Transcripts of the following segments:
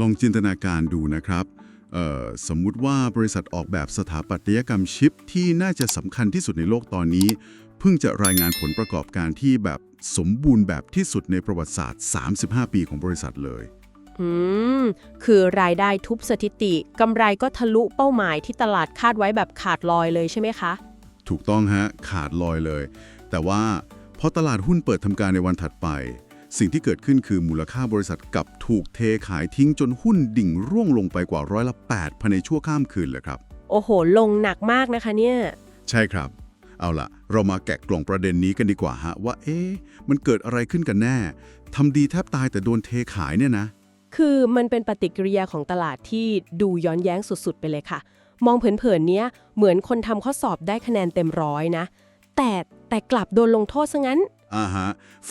ลองจินตนาการดูนะครับสมมุติว่าบริษัทออกแบบสถาปัตยกรรมชิปที่น่าจะสำคัญที่สุดในโลกตอนนี้เพิ่งจะรายงานผลประกอบการที่แบบสมบูรณ์แบบที่สุดในประวัติศาสตร์35 ปีของบริษัทเลยอืมคือรายได้ทุบสถิติกำไรก็ทะลุเป้าหมายที่ตลาดคาดไว้แบบขาดลอยเลยใช่ไหมคะถูกต้องฮะขาดลอยเลย แต่ว่าพอตลาดหุ้นเปิดทำการในวันถัดไปสิ่งที่เกิดขึ้นคือมูลค่าบริษัทกลับถูกเทขายทิ้งจนหุ้นดิ่งร่วงลงไปกว่า8%ภายในชั่วข้ามคืนเลยครับโอ้โหลงหนักมากนะคะเนี่ยใช่ครับเอาล่ะเรามาแกะกล่องประเด็นนี้กันดีกว่าฮะว่ามันเกิดอะไรขึ้นกันแน่ทำดีแทบตายแต่โดนเทขายเนี่ยนะคือมันเป็นปฏิกิริยาของตลาดที่ดูย้อนแย้งสุดๆไปเลยค่ะมองเผินๆเนี้ยเหมือนคนทำข้อสอบได้คะแนนเต็มร้อยนะแต่กลับโดนลงโทษซะงั้น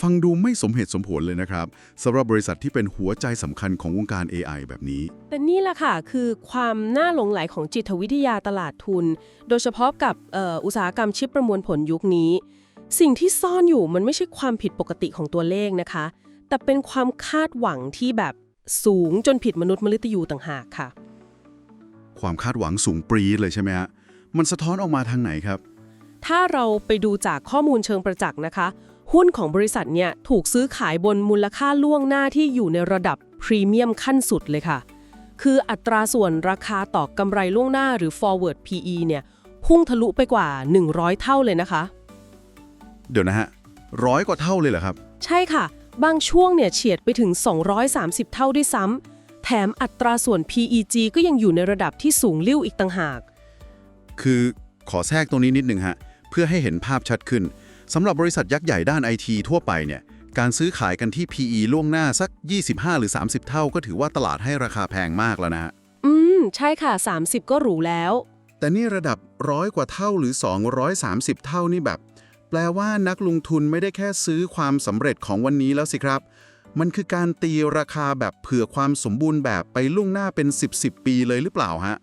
ฟังดูไม่สมเหตุสมผลเลยนะครับสำหรับบริษัทที่เป็นหัวใจสำคัญของวงการ AI แบบนี้แต่นี่แหละค่ะคือความน่าหลงใหลของจิตวิทยาตลาดทุนโดยเฉพาะกับอุตสาหกรรมชิปประมวลผลยุคนี้สิ่งที่ซ่อนอยู่มันไม่ใช่ความผิดปกติของตัวเลขนะคะแต่เป็นความคาดหวังที่แบบสูงจนผิดมนุษย์มฤตยูต่างหากค่ะความคาดหวังสูงปรี๊ดเลยใช่ไหมฮะมันสะท้อนออกมาทางไหนครับถ้าเราไปดูจากข้อมูลเชิงประจักษ์นะคะหุ้นของบริษัทเนี่ยถูกซื้อขายบนมูลค่าล่วงหน้าที่อยู่ในระดับพรีเมียมขั้นสุดเลยค่ะคืออัตราส่วนราคาต่อกำไรล่วงหน้าหรือ forward PE เนี่ยพุ่งทะลุไปกว่า100เท่าเลยนะคะเดี๋ยวนะฮะ100 กว่าเท่าเลยเหรอครับใช่ค่ะบางช่วงเนี่ยเฉียดไปถึง230เท่าด้วยซ้ำแถมอัตราส่วน PEG ก็ยังอยู่ในระดับที่สูงลิ่วอีกต่างหากคือขอแทรกตรงนี้นิดนึงฮะเพื่อให้เห็นภาพชัดขึ้นสำหรับบริษัทยักษ์ใหญ่ด้าน IT ทั่วไปเนี่ยการซื้อขายกันที่ PE ล่วงหน้าสัก25หรือ30เท่าก็ถือว่าตลาดให้ราคาแพงมากแล้วนะฮะใช่ค่ะ30ก็หรูแล้วแต่นี่ระดับ100 กว่าเท่าหรือ230เท่านี่แบบแปลว่านักลงทุนไม่ได้แค่ซื้อความสำเร็จของวันนี้แล้วสิครับมันคือการตีราคาแบบเผื่อความสมบูรณ์แบบไปล่วงหน้าเป็น10 ปีเลยหรือเปล่าฮะ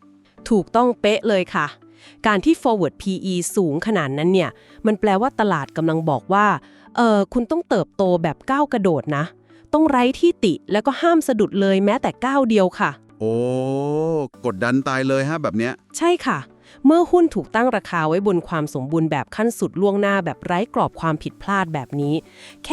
ถูกต้องเป๊ะเลยค่ะการที่ forward PE สูงขนาดนั้นเนี่ยมันแปลว่าตลาดกำลังบอกว่าคุณต้องเติบโตแบบก้าวกระโดดนะต้องไร้ที่ติแล้วก็ห้ามสะดุดเลยแม้แต่ก้าวเดียวค่ะโอ้กดดันตายเลยฮะแบบเนี้ยใช่ค่ะเมื่อหุ้นถูกตั้งราคาไว้บนความสมบูรณ์แบบขั้นสุดล่วงหน้าแบบไร้กรอบความผิดพลาดแบบนี้แ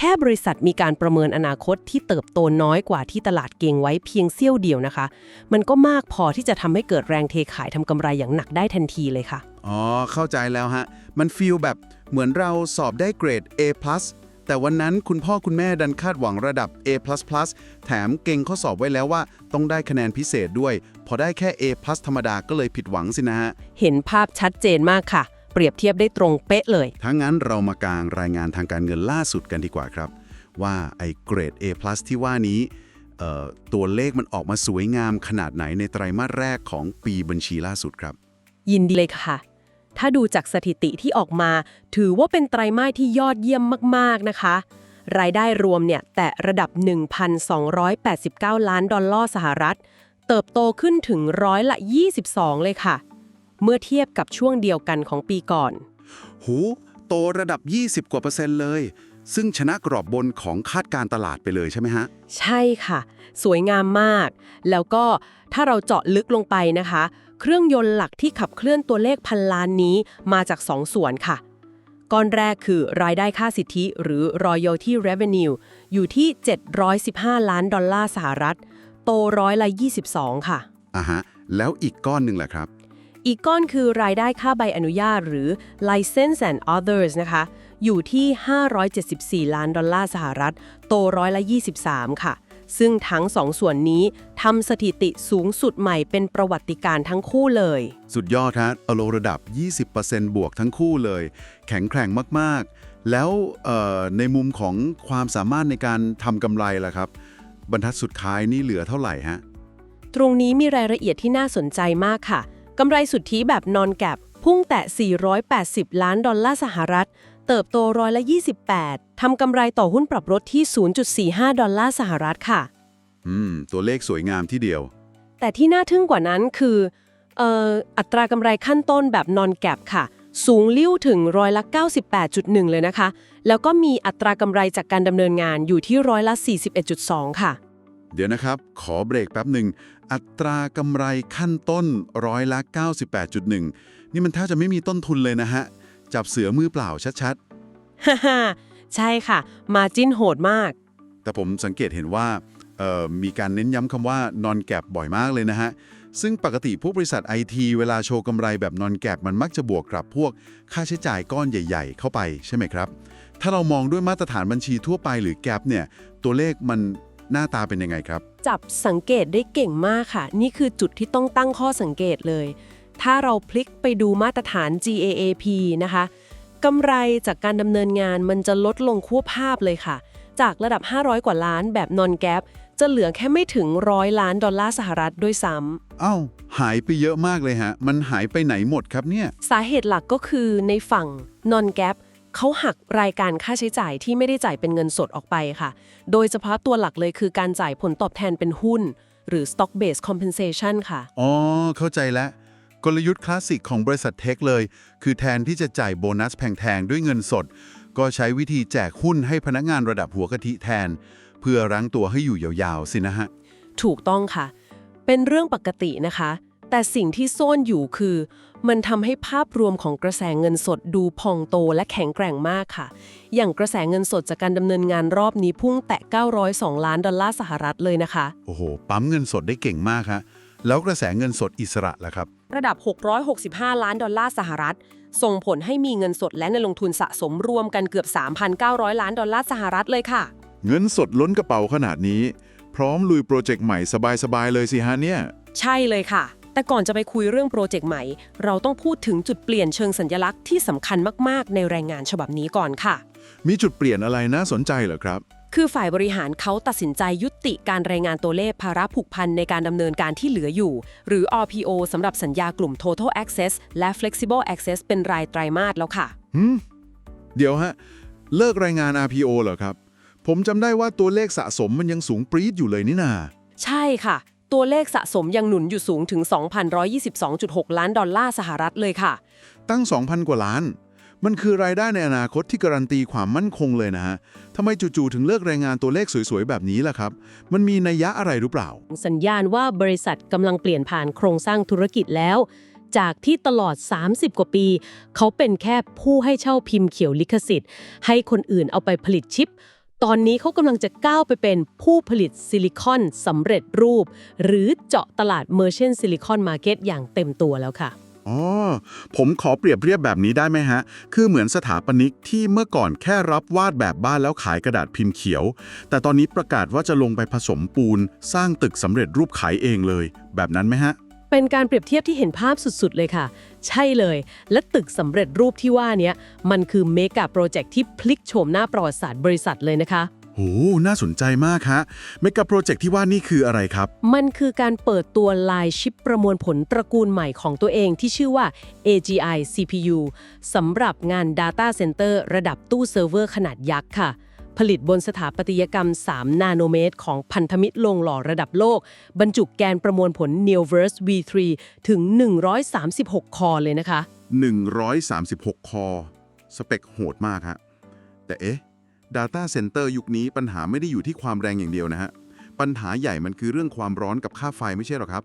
ค่บริษัทมีการประเมินอนาคตที่เติบโตน้อยกว่าที่ตลาดเก็งไว้เพียงเสี้ยวเดียวนะคะมันก็มากพอที่จะทำให้เกิดแรงเทขายทำกำไรอย่างหนักได้ทันทีเลยค่ะอ๋อเข้าใจแล้วฮะมันฟีลแบบเหมือนเราสอบได้เกรด A+ แต่วันนั้นคุณพ่อคุณแม่ดันคาดหวังระดับ A++ แถมเก่งข้อสอบไว้แล้วว่าต้องได้คะแนนพิเศษด้วยพอได้แค่ A+ ธรรมดาก็เลยผิดหวังสินะฮะเห็นภาพชัดเจนมากค่ะเปรียบเทียบได้ตรงเป๊ะเลยถ้างั้นเรามากางรายงานทางการเงินล่าสุดกันดีกว่าครับว่าไอ้เกรด A+ ที่ว่านี้ตัวเลขมันออกมาสวยงามขนาดไหนในไตรมาสแรกของปีบัญชีล่าสุดครับยินดีเลยค่ะถ้าดูจากสถิติที่ออกมาถือว่าเป็นไตรมาสที่ยอดเยี่ยมมากๆนะคะรายได้รวมเนี่ยแตะระดับ 1,289 ล้านดอลลาร์สหรัฐเติบโตขึ้นถึง22%เลยค่ะเมื่อเทียบกับช่วงเดียวกันของปีก่อนหูโตระดับ20กว่า%เลยซึ่งชนะกรอบบนของคาดการตลาดไปเลยใช่ไหมฮะใช่ค่ะสวยงามมากแล้วก็ถ้าเราเจาะลึกลงไปนะคะเครื่องยนต์หลักที่ขับเคลื่อนตัวเลขพันล้านนี้มาจาก2 ส่วนค่ะก้อนแรกคือรายได้ค่าสิทธิหรือ royalty revenue อยู่ที่715ล้านดอลลาร์สหรัฐโต22%ค่ะฮะแล้วอีกก้อนหนึ่งแหละครับอีกก้อนคือรายได้ค่าใบอนุญาตหรือ license and others นะคะอยู่ที่574ล้านดอลลาร์สหรัฐโต23%ค่ะซึ่งทั้ง2 ส่วนนี้ทำสถิติสูงสุดใหม่เป็นประวัติการณ์ทั้งคู่เลยสุดยอดฮะอโลระดับ 20% บวกทั้งคู่เลยแข็งแกร่งมากๆแล้วในมุมของความสามารถในการทำกำไรล่ะครับบรรทัดสุดท้ายนี่เหลือเท่าไหร่ฮะตรงนี้มีรายละเอียดที่น่าสนใจมากค่ะกำไรสุทธิแบบนอนแกปพุ่งแตะ480ล้านดอลลาร์สหรัฐเติบโต28%ทำกำไรต่อหุ้นปรับลดที่ 0.45 ดอลลาร์สหรัฐค่ะตัวเลขสวยงามที่เดียวแต่ที่น่าทึ่งกว่านั้นคืออัตรากำไรขั้นต้นแบบนอนแกปค่ะสูงลิ่วถึง98.1%เลยนะคะแล้วก็มีอัตรากำไรจากการดำเนินงานอยู่ที่41.2%ค่ะ เดี๋ยวนะครับ ขอเบรกแป๊บหนึ่งอัตรากำไรขั้นต้น98.1%นี่มันแทบจะไม่มีต้นทุนเลยนะฮะ จับเสือมือเปล่าชัด ฮ่าฮ่าใช่ค่ะ มาจิ้นโหดมาก ๆ แต่ผมสังเกตเห็นว่ามีการเน้นย้ำคำว่า non gap บ่อยมากเลยนะฮะ ซึ่งปกติพวกบริษัท IT เวลาโชว์กำไรแบบ non gap มันมักจะบวกกับพวกค่าใช้จ่ายก้อนใหญ่ ๆ เข้าไปใช่ไหมครับ ถ้าเรามองด้วยมาตรฐานบัญชีทั่วไปหรือ gap เนี่ยตัวเลขมันหน้าตาเป็นยังไงครับ จับสังเกตได้เก่งมากค่ะ นี่คือจุดที่ต้องตั้งข้อสังเกตเลย ถ้าเราพลิกไปดูมาตรฐาน GAAP นะคะกำไรจากการดำเนินงานมันจะลดลงควบภาพเลยค่ะ จากระดับ 500 กว่าล้านแบบ non gap จะเหลือแค่ไม่ถึง$100 ล้านสหรัฐด้วยซ้ำ อ้าวหายไปเยอะมากเลยฮะ มันหายไปไหนหมดครับเนี่ย สาเหตุหลักก็คือในฝั่ง non gap เขาหักรายการค่าใช้จ่ายที่ไม่ได้จ่ายเป็นเงินสดออกไปค่ะ โดยเฉพาะตัวหลักเลยคือการจ่ายผลตอบแทนเป็นหุ้น หรือ stock based compensation ค่ะ อ๋อ เข้าใจแล้ว กลยุทธ์คลาสสิกของบริษัทเทคเลย คือแทนที่จะจ่ายโบนัสแพงๆด้วยเงินสด ก็ใช้วิธีแจกหุ้นให้พนักงานระดับหัวกะทิแทน เพื่อรั้งตัวให้อยู่ยาวๆสินะฮะ ถูกต้องค่ะ เป็นเรื่องปกตินะคะ แต่สิ่งที่ซ่อนอยู่คือ มันทำให้ภาพรวมของกระแสเงินสดดูพองโตและแข็งแกร่งมากค่ะ อย่างกระแสเงินสดจากการดำเนินงานรอบนี้พุ่งแตะ$902 ล้านสหรัฐเลยนะคะ โอ้โห ปั๊มเงินสดได้เก่งมากฮะ แล้วกระแสเงินสดอิสระล่ะครับ ระดับ$665 ล้านสหรัฐส่งผลให้มีเงินสดและเงินลงทุนสะสมรวมกันเกือบ$3,900 ล้านสหรัฐเลยค่ะ เงินสดล้นกระเป๋าขนาดนี้ พร้อมลุยโปรเจกต์ใหม่สบายๆเลยสิฮะเนี่ย ใช่เลยค่ะ แต่ก่อนจะไปคุยเรื่องโปรเจกต์ใหม่ เราต้องพูดถึงจุดเปลี่ยนเชิงสัญลักษณ์ที่สำคัญมากๆในรายงานฉบับนี้ก่อนค่ะ มีจุดเปลี่ยนอะไรน่าสนใจเหรอครับ คือฝ่ายบริหารเขาตัดสินใจยุติการรายงานตัวเลขภาระผูกพันในการดำเนินการที่เหลืออยู่ หรือ RPO สำหรับสัญญากลุ่ม Total Access และ Flexible Access เป็นรายไตรมาสแล้วค่ะ เดี๋ยวฮะ เลิกรายงาน RPO เหรอครับ ผมจำได้ว่าตัวเลขสะสมมันยังสูงปรี๊ดอยู่เลยนี่นา ใช่ค่ะ ตัวเลขสะสมยังหนุนอยู่สูงถึง$2,122.6 ล้านสหรัฐเลยค่ะ ตั้ง 2,000 กว่าล้าน มันคือรายได้ในอนาคตที่การันตีความมั่นคงเลยนะฮะทำไมจู่ๆถึงเลิกรายงานตัวเลขสวยๆแบบนี้ล่ะครับ มันมีนัยยะอะไรหรือเปล่า สัญญาณว่าบริษัทกำลังเปลี่ยนผ่านโครงสร้างธุรกิจแล้ว จากที่ตลอด 30 กว่าปี เขาเป็นแค่ผู้ให้เช่าพิมพ์เขียวลิขสิทธิ์ให้คนอื่นเอาไปผลิตชิป ตอนนี้เขากำลังจะก้าวไปเป็นผู้ผลิตซิลิคอนสำเร็จรูป หรือเจาะตลาด Merchant Silicon Market อย่างเต็มตัวแล้วค่ะ อ๋อ ผมขอเปรียบเทียบแบบนี้ได้ไหมฮะ คือเหมือนสถาปนิกที่เมื่อก่อนแค่รับวาดแบบบ้านแล้วขายกระดาษพิมพ์เขียว แต่ตอนนี้ประกาศว่าจะลงไปผสมปูน สร้างตึกสำเร็จรูปขายเองเลย แบบนั้นไหมฮะ เป็นการเปรียบเทียบที่เห็นภาพสุดๆเลยค่ะ ใช่เลย และตึกสำเร็จรูปที่ว่านี้มันคือเมกะโปรเจกต์ที่พลิกโฉมหน้าประวัติศาสตร์บริษัทเลยนะคะ โห น่าสนใจมากฮะเมกะโปรเจกต์ที่ว่านี่คืออะไรครับ มันคือการเปิดตัวลายชิปประมวลผลตระกูลใหม่ของตัวเองที่ชื่อว่า AGI CPU สำหรับงาน Data Center ระดับตู้เซิร์ฟเวอร์ขนาดยักษ์ค่ะ ผลิตบนสถาปัตยกรรม 3 นาโนเมตรของพันธมิตรโรงหล่อระดับโลก บรรจุแกนประมวลผล Neoverse V3 ถึง 136 คอเลยนะคะ 136 คอ สเปคโหดมากฮะ แต่เอ๊ะ Data Center ยุคนี้ปัญหาไม่ได้อยู่ที่ความแรงอย่างเดียวนะฮะ ปัญหาใหญ่มันคือเรื่องความร้อนกับค่าไฟไม่ใช่หรอครับ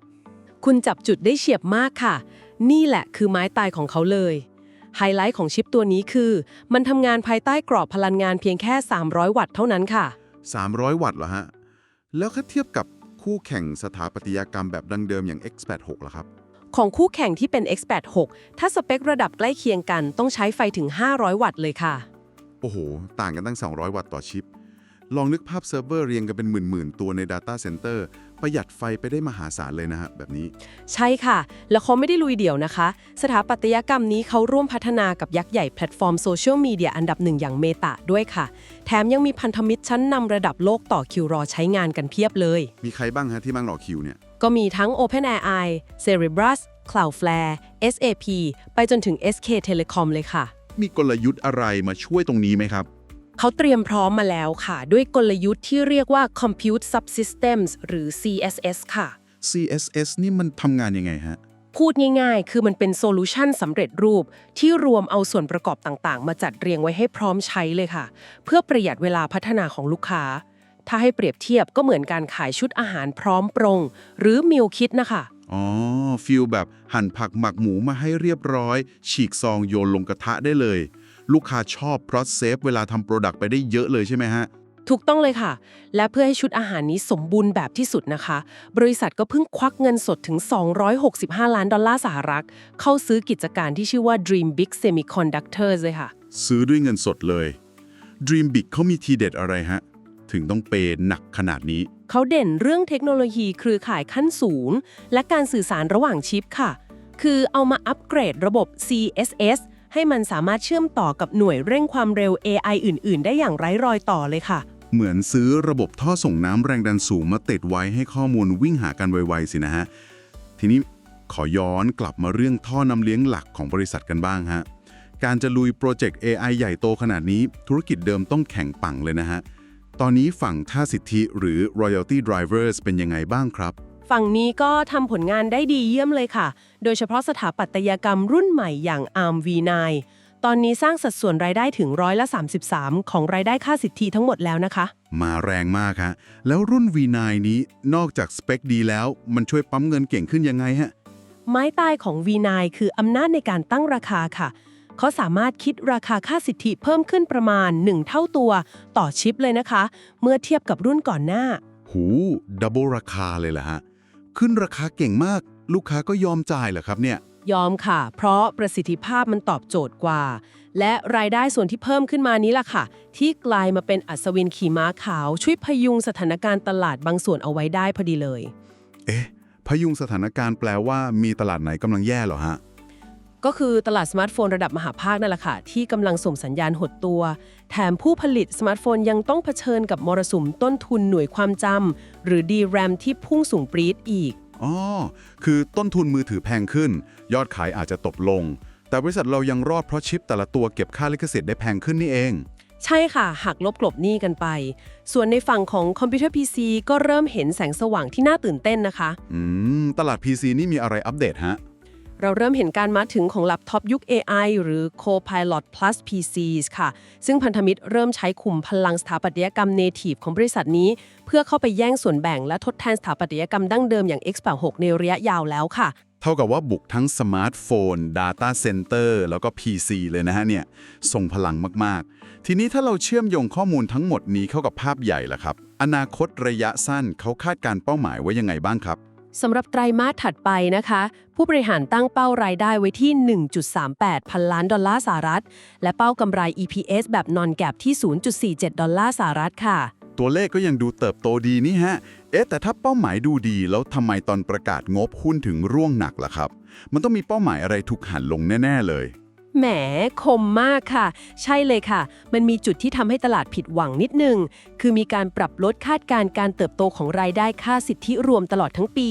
คุณจับจุดได้เฉียบมากค่ะ นี่แหละคือไม้ตายของเขาเลย ไฮไลท์ของชิปตัวนี้คือ มันทำงานภายใต้กรอบพลังงานเพียงแค่ 300 วัตต์เท่านั้นค่ะ 300 วัตต์เหรอฮะ แล้วถ้าเทียบกับคู่แข่งสถาปัตยกรรมแบบดั้งเดิมอย่าง X86 ล่ะครับ ของคู่แข่งที่เป็น X86 ถ้าสเปคระดับใกล้เคียงกันต้องใช้ไฟถึง 500 วัตต์เลยค่ะ โอ้โห ต่างกันตั้ง 200 วัตต์ต่อชิป ลองนึกภาพเซิร์ฟเวอร์เรียงกันเป็นหมื่นๆตัวใน Data Center ประหยัดไฟไปได้มหาศาลเลยนะฮะแบบนี้ ใช่ค่ะ แล้วเขาไม่ได้ลุยเดี่ยวนะคะ สถาปัตยกรรมนี้เขาร่วมพัฒนากับยักษ์ใหญ่แพลตฟอร์มโซเชียลมีเดียอันดับหนึ่งอย่างเมตาด้วยค่ะ แถมยังมีพันธมิตรชั้นนำระดับโลกต่อคิวรอใช้งานกันเพียบเลย มีใครบ้างฮะที่มั่งรอคิวเนี่ย ก็มีทั้ง OpenAI, Cerebras, Cloudflare, SAP ไปจนถึง SK Telecom เลยค่ะ มีกลยุทธ์อะไรมาช่วยตรงนี้ไหมครับ เขาเตรียมพร้อมมาแล้วค่ะ ด้วยกลยุทธ์ที่เรียกว่า Compute Subsystems หรือ CSS ค่ะ CSS นี่มันทำงานยังไงฮะ พูดง่ายๆ คือมันเป็นโซลูชันสำเร็จรูปที่รวมเอาส่วนประกอบต่างๆ มาจัดเรียงไว้ให้พร้อมใช้เลยค่ะ เพื่อประหยัดเวลาพัฒนาของลูกค้า ถ้าให้เปรียบเทียบก็เหมือนการขายชุดอาหารพร้อมปรุงหรือมิลคิดนะคะ อ๋อฟิลแบบหั่นผักหมักหมูมาให้เรียบร้อย ฉีกซองโยนลงกระทะได้เลย ลูกค้าชอบเพราะเซฟเวลาทำโปรดักต์ไปได้เยอะเลยใช่ไหมฮะ ถูกต้องเลยค่ะ และเพื่อให้ชุดอาหารนี้สมบูรณ์แบบที่สุดนะคะ บริษัทก็เพิ่งควักเงินสดถึง$265 ล้านเข้าซื้อกิจการที่ชื่อว่า Dream Big Semiconductors เลยค่ะ ซื้อด้วยเงินสดเลย Dream Big เขามีทีเด็ดอะไรฮะ ถึงต้องเปย์หนักขนาดนี้ เขาเด่นเรื่องเทคโนโลยีเครือข่ายขั้นสูง และการสื่อสารระหว่างชิปค่ะ คือเอามาอัปเกรดระบบ CSS ให้มันสามารถเชื่อมต่อกับหน่วยเร่งความเร็ว AI อื่น ๆ ได้อย่างไร้รอยต่อเลยค่ะ เหมือนซื้อระบบท่อส่งน้ำแรงดันสูงมาติดไว้ให้ข้อมูลวิ่งหากันไวๆสินะฮะ ทีนี้ขอย้อนกลับมาเรื่องท่อนำเลี้ยงหลักของบริษัทกันบ้างฮะ การจะลุยโปรเจกต์ AI ใหญ่โตขนาดนี้ธุรกิจเดิมต้องแข่งปังเลยนะฮะ ตอนนี้ฝั่งท่าสิทธิหรือ Royalty Drivers เป็นยังไงบ้างครับ ฝั่งนี้ก็ทำผลงานได้ดีเยี่ยมเลยค่ะ โดยเฉพาะสถาปัตยกรรมรุ่นใหม่อย่าง ARM V9 ตอนนี้สร้างสัดส่วนรายได้ถึง33%ของรายได้ค่าสิทธิทั้งหมดแล้วนะคะ มาแรงมากฮะ แล้วรุ่น V9 นี้นอกจากสเปคดีแล้ว มันช่วยปั๊มเงินเก่งขึ้นยังไงฮะ ไม้ตายของ V9 คืออำนาจในการตั้งราคาค่ะ เขาสามารถคิดราคาค่าสิทธิเพิ่มขึ้นประมาณ 1 เท่าตัวต่อชิปเลยนะคะ เมื่อเทียบกับรุ่นก่อนหน้า หูดับเบิลราคาเลยล่ะฮะ ขึ้นราคาเก่งมาก ลูกค้าก็ยอมจ่ายเหรอครับเนี่ย ยอมค่ะ เพราะประสิทธิภาพมันตอบโจทย์กว่า และรายได้ส่วนที่เพิ่มขึ้นมานี้ล่ะค่ะ ที่กลายมาเป็นอัศวินขี่ม้าขาว ช่วยพยุงสถานการณ์ตลาดบางส่วนเอาไว้ได้พอดีเลย เอ๊ะ พยุงสถานการณ์แปลว่ามีตลาดไหนกำลังแย่เหรอฮะ ก็คือตลาดสมาร์ทโฟนระดับมหาภาคนั่นแหละค่ะที่กำลังส่งสัญญาณหดตัว แถมผู้ผลิตสมาร์ทโฟนยังต้องเผชิญกับมรสุมต้นทุนหน่วยความจำหรือ DRAM ที่พุ่งสูงปรี๊ดอีก อ๋อ คือต้นทุนมือถือแพงขึ้น ยอดขายอาจจะตกลง แต่บริษัทเรายังรอดเพราะชิปแต่ละตัวเก็บค่าลิขสิทธิ์ได้แพงขึ้นนี่เอง ใช่ค่ะหักลบกลบหนี้กันไป ส่วนในฝั่งของคอมพิวเตอร์ PC ก็เริ่มเห็นแสงสว่างที่น่าตื่นเต้นนะคะ ตลาด PC นี่มีอะไรอัปเดตฮะ เราเริ่มเห็นการมาถึงของแล็ปท็อปยุค AI หรือ Copilot Plus PCs ค่ะ ซึ่งพันธมิตรเริ่มใช้ขุมพลังสถาปัตยกรรม Native ของบริษัทนี้ เพื่อเข้าไปแย่งส่วนแบ่งและทดแทนสถาปัตยกรรมดั้งเดิมอย่าง X86 ในระยะยาวแล้วค่ะ เท่ากับว่าบุกทั้งสมาร์ทโฟน Data Center แล้วก็ PC เลยนะฮะเนี่ยทรงพลังมากๆ ทีนี้ถ้าเราเชื่อมโยงข้อมูลทั้งหมดนี้เข้ากับภาพใหญ่ล่ะครับ อนาคตระยะสั้นเขาคาดการเป้าหมายไว้ยังไงบ้างครับ สำหรับไตรมาสถัดไปนะคะ ผู้บริหารตั้งเป้ารายได้ไว้ที่ 1.38 พันล้านดอลลาร์สหรัฐและเป้ากำไร EPS แบบ non-GAAP ที่ 0.47 ดอลลาร์สหรัฐค่ะ ตัวเลขก็ยังดูเติบโตดีนี่ฮะ แต่ถ้าเป้าหมายดูดีแล้วทำไมตอนประกาศงบหุ้นถึงร่วงหนักล่ะครับ มันต้องมีเป้าหมายอะไรถูกหันลงแน่ๆเลย แหมคมมากค่ะ ใช่เลยค่ะ มันมีจุดที่ทำให้ตลาดผิดหวังนิดนึง คือมีการปรับลดคาดการณ์การเติบโตของรายได้ค่าสิทธิรวมตลอดทั้งปี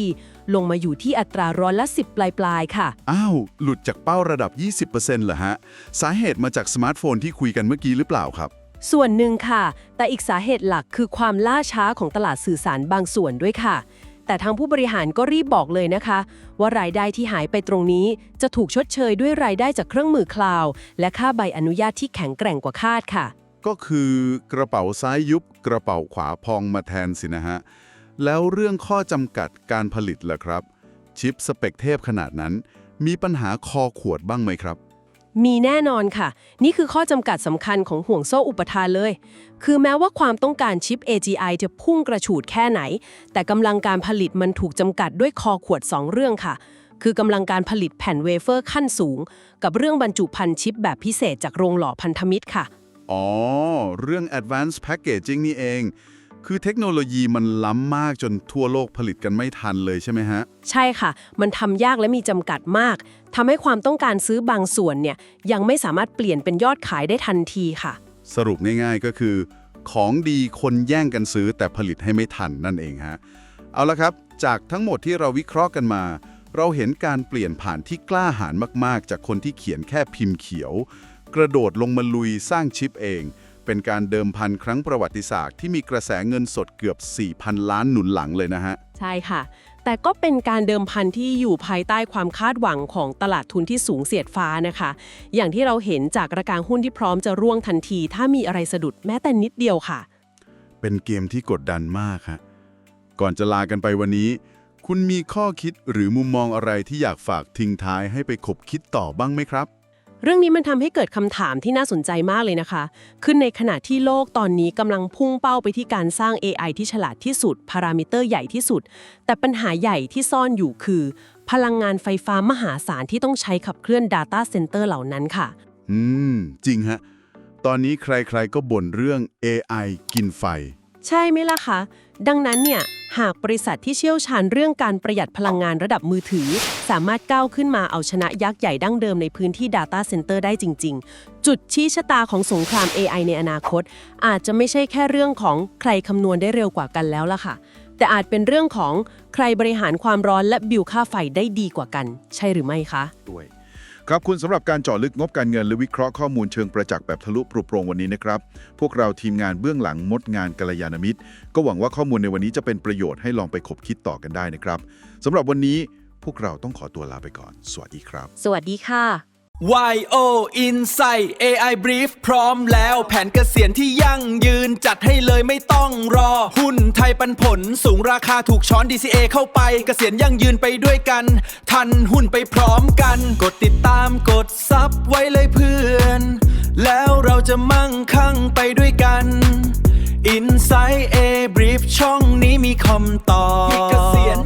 ลงมาอยู่ที่อัตรา10%ปลายๆค่ะ อ้าว หลุดจากเป้าระดับ 20% เหรอฮะ สาเหตุมาจากสมาร์ทโฟนที่คุยกันเมื่อกี้หรือเปล่าครับ ส่วนหนึ่งค่ะ แต่อีกสาเหตุหลักคือความล่าช้าของตลาดสื่อสารบางส่วนด้วยค่ะ แต่ทางผู้บริหารก็รีบบอกเลยนะคะ ว่ารายได้ที่หายไปตรงนี้จะถูกชดเชยด้วยรายได้จากเครื่องมือคลาวด์และค่าใบอนุญาตที่แข็งแกร่งกว่าคาดค่ะ ก็คือกระเป๋าซ้ายยุบกระเป๋าขวาพองมาแทนสินะฮะ แล้วเรื่องข้อจำกัดการผลิตล่ะครับ ชิปสเปคเทพขนาดนั้น มีปัญหาคอขวดบ้างไหมครับ มีแน่นอนค่ะ นี่คือข้อจำกัดสำคัญของห่วงโซ่อุปทานเลย คือแม้ว่าความต้องการชิป AGI จะพุ่งกระฉูดแค่ไหน แต่กำลังการผลิตมันถูกจำกัดด้วยคอขวด 2 เรื่องค่ะ คือกำลังการผลิตแผ่นเวเฟอร์ขั้นสูง กับเรื่องบรรจุภัณฑ์ชิปแบบพิเศษจากโรงหล่อพันธมิตรค่ะ อ๋อ เรื่อง advanced packaging นี่เอง คือเทคโนโลยีมันล้ำมากจนทั่วโลกผลิตกันไม่ทันเลยใช่ไหมฮะ ใช่ค่ะ มันทำยากและมีจำกัดมากทำให้ความต้องการซื้อบางส่วนเนี่ยยังไม่สามารถเปลี่ยนเป็นยอดขายได้ทันทีค่ะ สรุปง่ายๆก็คือ ของดีคนแย่งกันซื้อแต่ผลิตให้ไม่ทันนั่นเองฮะ เอาละครับ จากทั้งหมดที่เราวิเคราะห์กันมา เราเห็นการเปลี่ยนผ่านที่กล้าหาญมากๆ จากคนที่เขียนแค่พิมพ์เขียว กระโดดลงมาลุยสร้างชิปเอง เป็นการเดิมพันครั้งประวัติศาสตร์ที่มีกระแสเงินสดเกือบ 4,000 ล้านหนุนหลังเลยนะฮะ ใช่ค่ะ แต่ก็เป็นการเดิมพันที่อยู่ภายใต้ความคาดหวังของตลาดทุนที่สูงเสียดฟ้านะคะ อย่างที่เราเห็นจากราคาหุ้นที่พร้อมจะร่วงทันที ถ้ามีอะไรสะดุดแม้แต่นิดเดียวค่ะ เป็นเกมที่กดดันมากฮะก่อนจะลากันไปวันนี้ คุณมีข้อคิดหรือมุมมองอะไรที่อยากฝากทิ้งท้ายให้ไปคบคิดต่อบ้างไหมครับ เรื่องนี้มันทำให้เกิดคำถามที่น่าสนใจมากเลยนะคะคือในขณะที่โลกตอนนี้กำลังพุ่งเป้าไปที่การสร้าง AI ที่ฉลาดที่สุด พารามิเตอร์ใหญ่ที่สุด แต่ปัญหาใหญ่ที่ซ่อนอยู่คือ พลังงานไฟฟ้ามหาศาลที่ต้องใช้ขับเคลื่อน Data Center เหล่านั้นค่ะ จริงฮะ ตอนนี้ใครๆก็บ่นเรื่อง AI กินไฟ ใช่ไหมล่ะคะ ดังนั้นเนี่ยหากบริษัทที่เชี่ยวชาญเรื่องการประหยัดพลังงานระดับมือถือ สามารถก้าวขึ้นมาเอาชนะยักษ์ใหญ่ดั้งเดิมในพื้นที่ Data Center ได้จริงๆ จุดชี้ชะตาของสงคราม AI ในอนาคต อาจจะไม่ใช่แค่เรื่องของใครคำนวณได้เร็วกว่ากันแล้วล่ะค่ะ แต่อาจเป็นเรื่องของใครบริหารความร้อนและบิลค่าไฟได้ดีกว่ากัน ใช่หรือไม่คะ ด้วยครับคุณสำหรับการเจาะลึกงบการเงินและวิเคราะห์ข้อมูลเชิงประจักษ์แบบทะลุปรุโปรงวันนี้นะครับพวกเราทีมงานเบื้องหลังมดงานกัลยาณมิตรก็หวังว่าข้อมูลในวันนี้จะเป็นประโยชน์ให้ลองไปคบคิดต่อกันได้นะครับสำหรับวันนี้พวกเราต้องขอตัวลาไปก่อนสวัสดีครับ สวัสดีค่ะ YO Insight AI Brief พร้อมแล้วแผนเกษียณที่ยั่งยืนจัดให้เลยไม่ต้องรอ หุ้นไทยปันผลสูงราคาถูกช้อน DCA เข้าไปเกษียณยั่งยืนไปด้วยกัน ทันหุ้นไปพร้อมกัน กดติดตามกดซับไว้เลยเพื่อน แล้วเราจะมั่งคั่งไปด้วยกัน Insight A Brief ช่องนี้มีคำตอบเกษียณ